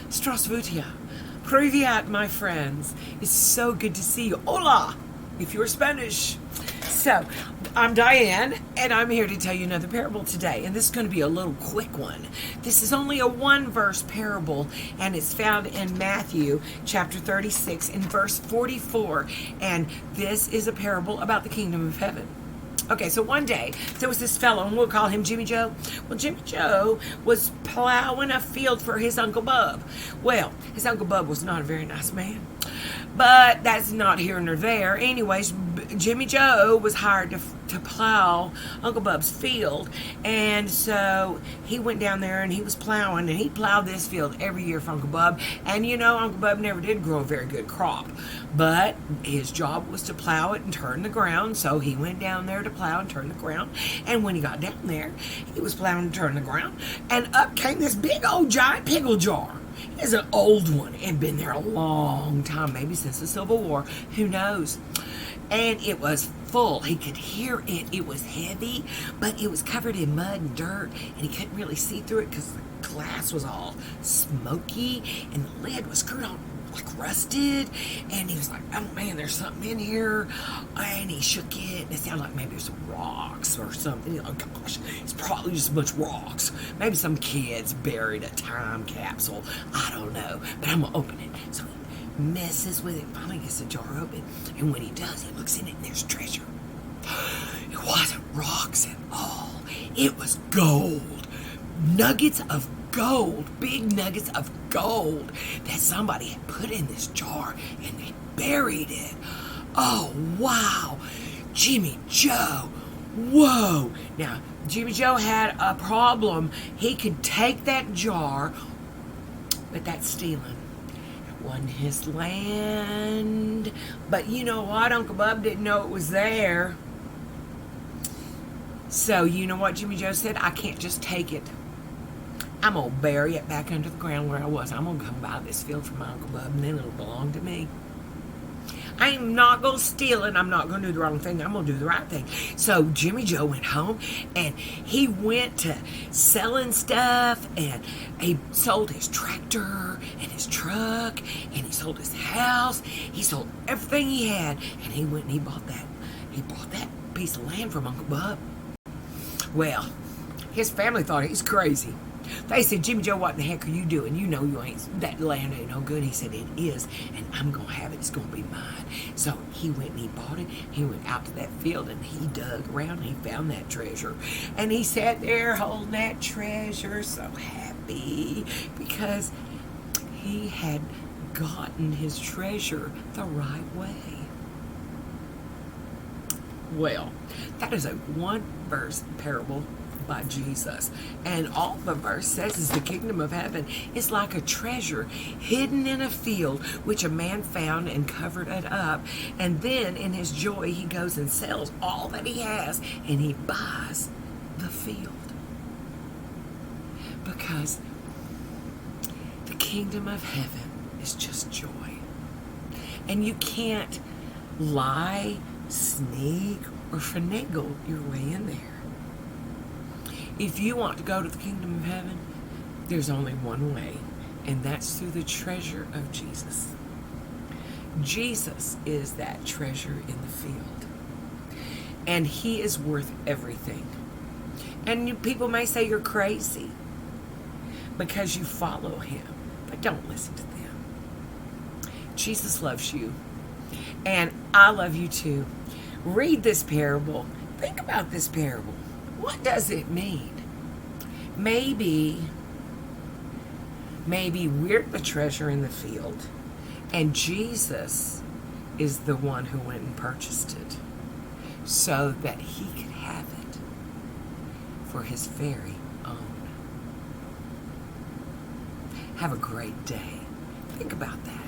Strasvutia. Privyat, my friends. It's so good to see you. Hola, if you're Spanish. So, I'm Diane, and I'm here to tell you another parable today. And this is going to be a little quick one. This is only a one-verse parable, and it's found in Matthew chapter 36 and verse 44. And this is a parable about the kingdom of heaven. Okay, so one day, there was this fellow, and we'll call him Jimmy Joe. Well, Jimmy Joe was plowing a field for his Uncle Bub. Well, his Uncle Bub was not a very nice man. But that's not here nor there. Anyways, Jimmy Joe was hired to plow Uncle Bub's field. And so he went down there and he was plowing. And he plowed this field every year for Uncle Bub. And you know, Uncle Bub never did grow a very good crop. But his job was to plow it and turn the ground. So he went down there to plow and turn the ground. And when he got down there, he was plowing and turning the ground. And up came this big old giant pickle jar. It's an old one and been there a long time, maybe since the Civil War. Who knows? And it was full. He could hear it. It was heavy, but it was covered in mud and dirt, and he couldn't really see through it because the glass was all smoky, and the lid was screwed on like rusted. And he was like, oh man, there's something in here. And he shook it, and it sounded like maybe it was rocks or something. Oh gosh, it's probably just a bunch of rocks. Maybe some kids buried a time capsule. I don't know, but I'm gonna open it. So he messes with it, finally gets the jar open, and when he does, he looks in it and there's treasure. It wasn't rocks at all. It was gold. Nuggets of gold, big nuggets of gold that somebody had put in this jar and they buried it. Oh, wow. Jimmy Joe. Whoa. Now, Jimmy Joe had a problem. He could take that jar, but that's stealing. It wasn't his land. But you know what? Uncle Bub didn't know it was there. So, you know what Jimmy Joe said? I can't just take it. I'm going to bury it back under the ground where I was. I'm going to come buy this field from my Uncle Bub, and then it'll belong to me. I'm not going to steal it. I'm not going to do the wrong thing. I'm going to do the right thing. So Jimmy Joe went home, and he went to selling stuff, and he sold his tractor and his truck, and he sold his house. He sold everything he had, and he went and he bought that piece of land from Uncle Bub. Well, his family thought he was crazy. They said, Jimmy Joe, what in the heck are you doing? You know you ain't, that land ain't no good. He said, it is, and I'm going to have it. It's going to be mine. So he went and he bought it. He went out to that field, and he dug around, and he found that treasure. And he sat there holding that treasure, so happy, because he had gotten his treasure the right way. Well, that is a one-verse parable by Jesus. And all the verse says is the kingdom of heaven is like a treasure hidden in a field, which a man found and covered it up. And then in his joy, he goes and sells all that he has, and he buys the field. Because the kingdom of heaven is just joy. And you can't lie, sneak, or finagle your way in there. If you want to go to the kingdom of heaven, there's only one way, and that's through the treasure of Jesus. Jesus is that treasure in the field, and he is worth everything. And people may say you're crazy because you follow him, but don't listen to them. Jesus loves you, and I love you too. Read this parable. Think about this parable. What does it mean? Maybe we're the treasure in the field, and Jesus is the one who went and purchased it so that he could have it for his very own. Have a great day. Think about that.